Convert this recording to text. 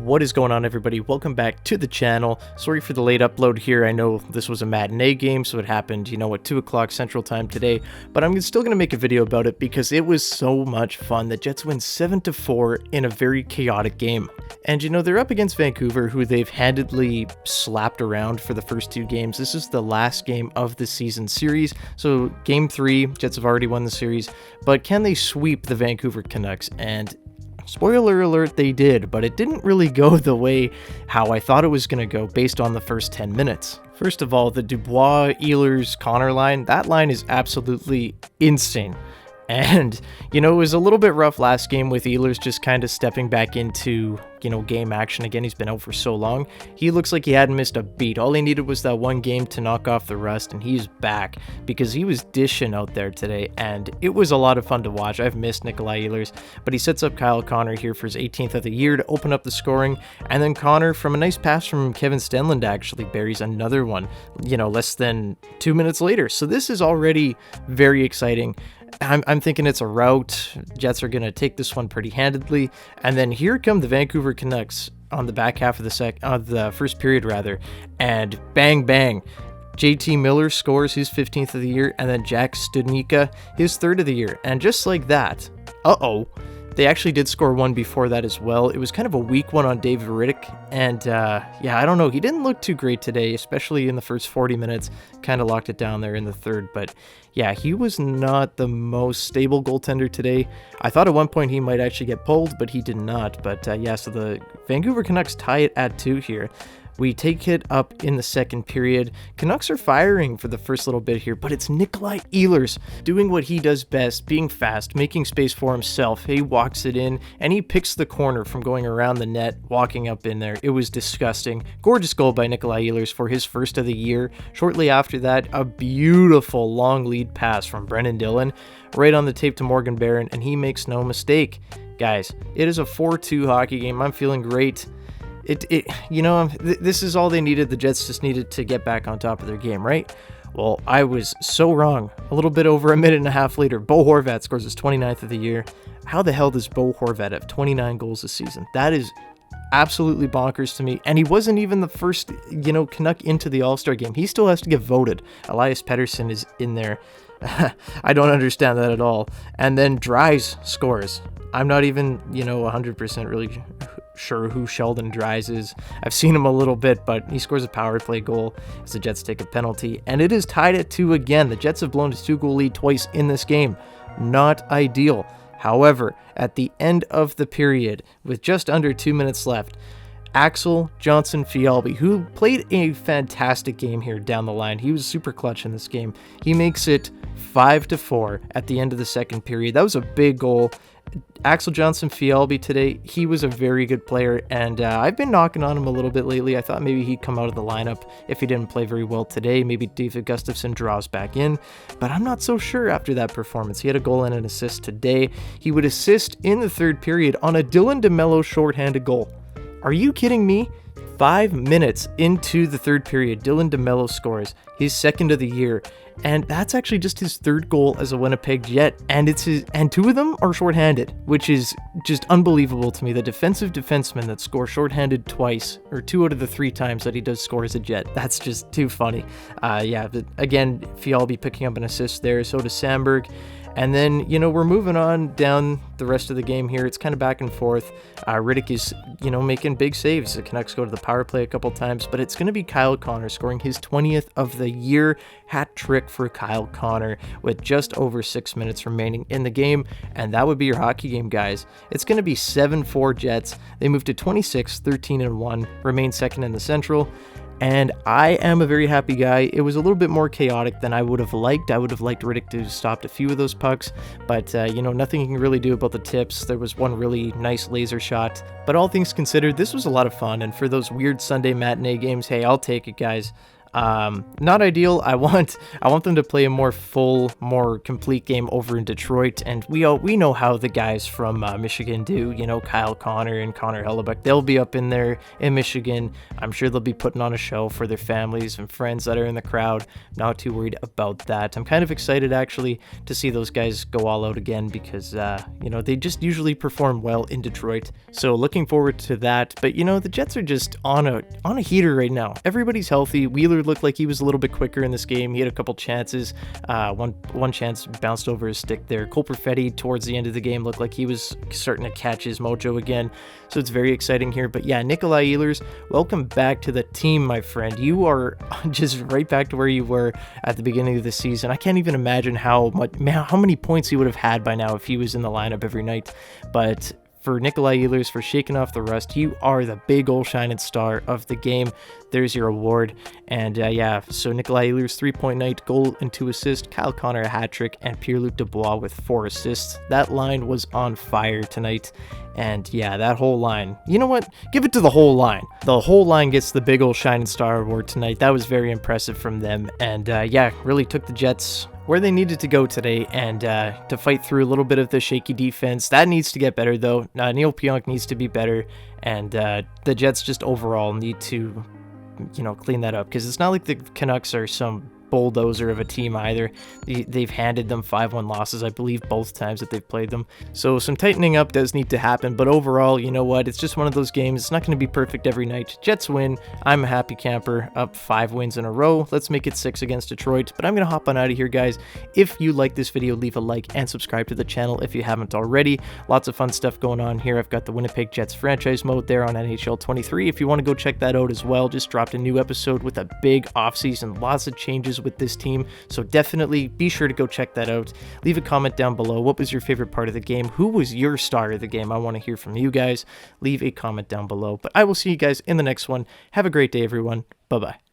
What is going on, everybody? Welcome back to the channel. Sorry for the late upload here. I know this was a matinee game, so it happened, at 2 o'clock Central Time today, but I'm still going to make a video about it because it was so much fun. The Jets win 7-4 in a very chaotic game. And they're up against Vancouver, who they've handedly slapped around for the first 2 games. This is the last game of the season series, so game 3, Jets have already won the series, but can they sweep the Vancouver Canucks? And spoiler alert, they did, but it didn't really go the way how I thought it was going to go based on the first 10 minutes. First of all, the Dubois, Ehlers, Connor line, that line is absolutely insane. And, it was a little bit rough last game with Ehlers just kind of stepping back into, game action again. He's been out for so long. He looks like he hadn't missed a beat. All he needed was that one game to knock off the rust, and he's back because he was dishing out there today, and it was a lot of fun to watch. I've missed Nikolai Ehlers, but he sets up Kyle Connor here for his 18th of the year to open up the scoring, and then Connor, from a nice pass from Kevin Stenlund, actually buries another one, less than 2 minutes later. So this is already very exciting. I'm thinking it's a rout. Jets are going to take this one pretty handedly. And then here come the Vancouver Canucks on the back half of the first period, and bang, bang. JT Miller scores his 15th of the year, and then Jack Studnicka his 3rd of the year. And just like that, they actually did score one before that as well. It was kind of a weak one on David Rittich, and I don't know. He didn't look too great today, especially in the first 40 minutes. Kind of locked it down there in the third, but yeah, he was not the most stable goaltender today. I thought at one point he might actually get pulled, but he did not. But so the Vancouver Canucks tie it at 2 here. We take it up in the second period. Canucks are firing for the first little bit here, but it's Nikolai Ehlers doing what he does best, being fast, making space for himself. He walks it in, and he picks the corner from going around the net, walking up in there. It was disgusting. Gorgeous goal by Nikolai Ehlers for his 1st of the year. Shortly after that, a beautiful long lead pass from Brendan Dillon, right on the tape to Morgan Barron, and he makes no mistake. Guys, it is a 4-2 hockey game. I'm feeling great. This is all they needed. The Jets just needed to get back on top of their game, right? Well, I was so wrong. A little bit over a minute and a half later, Bo Horvat scores his 29th of the year. How the hell does Bo Horvat have 29 goals this season? That is absolutely bonkers to me. And he wasn't even the first, Canuck into the All-Star game. He still has to get voted. Elias Pettersson is in there. I don't understand that at all. And then Dries scores. I'm not even, 100% really sure who Sheldon Dries is. I've seen him a little bit, but he scores a power play goal as the Jets take a penalty, and it is tied at 2 again. The Jets have blown a 2-goal lead twice in this game. Not ideal. However, at the end of the period, with just under 2 minutes left, Axel Johnson-Fialbi, who played a fantastic game here down the line. He was super clutch in this game. He makes it 5-4 at the end of the second period. That was a big goal. Axel Johnson-Fialbi today, he was a very good player, and I've been knocking on him a little bit lately. I thought maybe he'd come out of the lineup if he didn't play very well today. Maybe David Gustafsson draws back in, but I'm not so sure after that performance. He had a goal and an assist today. He would assist in the third period on a Dylan DeMello shorthanded goal. Are you kidding me? 5 minutes into the third period, Dylan DeMello scores his 2nd of the year, and that's actually just his 3rd goal as a Winnipeg Jet, and 2 of them are shorthanded, which is just unbelievable to me. The defensive defenseman that scores shorthanded twice, or 2 out of the 3 times that he does score as a Jet, that's just too funny. But again, Fialbi picking up an assist there, so does Sandberg. And then, we're moving on down the rest of the game here. It's kind of back and forth. Rittich is, making big saves. The Canucks go to the power play a couple times, but it's going to be Kyle Connor scoring his 20th of the year. Hat trick for Kyle Connor with just over 6 minutes remaining in the game. And that would be your hockey game, guys. It's going to be 7-4 Jets. They move to 26, 13-1, remain 2nd in the Central. And I am a very happy guy. It was a little bit more chaotic than I would have liked. I would have liked Rittich to have stopped a few of those pucks, but nothing you can really do about the tips. There was one really nice laser shot, but all things considered, this was a lot of fun. And for those weird Sunday matinee games, hey, I'll take it, guys. Not ideal. I want them to play a more full, more complete game over in Detroit, and we know how the guys from Michigan do. You know, Kyle Connor and Connor Hellebuck. They'll be up in there in Michigan. I'm sure they'll be putting on a show for their families and friends that are in the crowd. Not too worried about that. I'm kind of excited actually to see those guys go all out again because you know, they just usually perform well in Detroit. So looking forward to that. But you know, the Jets are just on a heater right now. Everybody's healthy. Wheeler looked like he was a little bit quicker in this game. He had a couple chances. One chance bounced over his stick there. Cole Perfetti towards the end of the game looked like he was starting to catch his mojo again. So it's very exciting here. But yeah, Nikolai Ehlers, welcome back to the team, my friend. You are just right back to where you were at the beginning of the season. I can't even imagine how many points he would have had by now if he was in the lineup every night. But for Nikolai Ehlers, for shaking off the rust, you are the big old shining star of the game. There's your award. And yeah, so Nikolai Ehlers 3-point night, goal and 2 assists, Kyle Connor a hat trick, and Pierre-Luc Dubois with 4 assists. That line was on fire tonight. And yeah, that whole line, you know what? Give it to the whole line. The whole line gets the big old shining star award tonight. That was very impressive from them. And yeah, really took the Jets where they needed to go today, and to fight through a little bit of the shaky defense. That needs to get better though. Neil Pionk needs to be better, and the Jets just overall need to, you know, clean that up, because it's not like the Canucks are some bulldozer of a team either. They've handed them 5-1 losses, I believe, both times that they've played them. So some tightening up does need to happen, but overall, you know what? It's just one of those games. It's not going to be perfect every night. Jets win. I'm a happy camper, up 5 wins in a row. Let's make it 6 against Detroit, but I'm going to hop on out of here, guys. If you like this video, leave a like and subscribe to the channel if you haven't already. Lots of fun stuff going on here. I've got the Winnipeg Jets franchise mode there on NHL 23. If you want to go check that out as well, just dropped a new episode with a big offseason, lots of changes with this team, so definitely be sure to go check that out. Leave a comment down below. What was your favorite part of the game? Who was your star of the game? I want to hear from you guys. Leave a comment down below, but I will see you guys in the next one. Have a great day, everyone. Bye-bye.